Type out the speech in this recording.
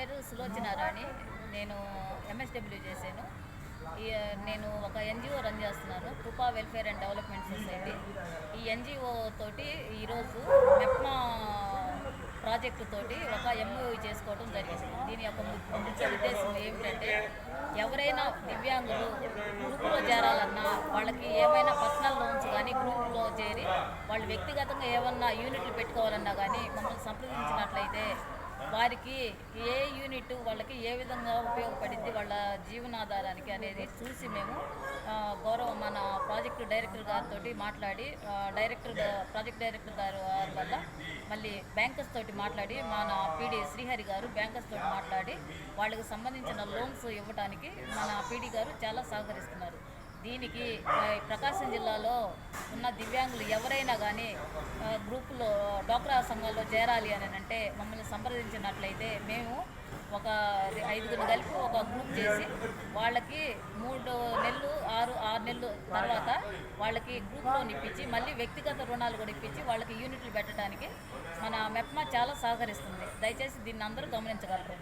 పేరు సులోచన రాణి. నేను ఎంఎస్డబ్ల్యూ చేశాను. నేను ఒక ఎన్జిఓ రన్ చేస్తున్నాను, కృపా వెల్ఫేర్ అండ్ డెవలప్మెంట్ సొసైటీ. ఈ ఎన్జిఓ తోటి ఈరోజు మెప్మా ప్రాజెక్టు తోటి ఒక ఎంఓయూ చేసుకోవడం జరిగింది. దీని యొక్క ముఖ్య ఉద్దేశం ఏమిటంటే, ఎవరైనా దివ్యాంగులు గ్రూపులో చేరాలన్నా, వాళ్ళకి ఏమైనా పర్సనల్ లోన్స్ కానీ గ్రూపులో చేరి వాళ్ళు వ్యక్తిగతంగా ఏమన్నా యూనిట్లు పెట్టుకోవాలన్నా కానీ మమ్మల్ని సంప్రదించినట్లయితే వారికి ఏ యూనిట్ వాళ్ళకి ఏ విధంగా ఉపయోగపడింది వాళ్ళ జీవనాధారానికి అనేది చూసి మేము మన ప్రాజెక్టు డైరెక్టర్ గారితో మాట్లాడి ప్రాజెక్ట్ డైరెక్టర్ గారి వల్ల మళ్ళీ బ్యాంకర్స్ తోటి మాట్లాడి మన పీడీ శ్రీహరి గారు బ్యాంకర్స్ తోటి మాట్లాడి వాళ్ళకి సంబంధించిన లోన్స్ ఇవ్వడానికి మన పీడీ గారు చాలా సహకరిస్తున్నారు. దీనికి ప్రకాశం జిల్లాలో ఉన్న దివ్యాంగులు ఎవరైనా కానీ గ్రూపులో డ్వాక్రా సంఘాల్లో చేరాలి అని అంటే మమ్మల్ని సంప్రదించినట్లయితే మేము ఒక 5గురిని కలిపి ఒక గ్రూప్ చేసి వాళ్ళకి 3 నెలలు 6 నెలలు తర్వాత వాళ్ళకి గ్రూప్ లోన్ ఇప్పించి మళ్ళీ వ్యక్తిగత రుణాలు కూడా ఇప్పించి వాళ్ళకి యూనిట్లు పెట్టడానికి మన మెప్మా చాలా సహకరిస్తుంది. దయచేసి దీన్ని అందరూ గమనించగలరు.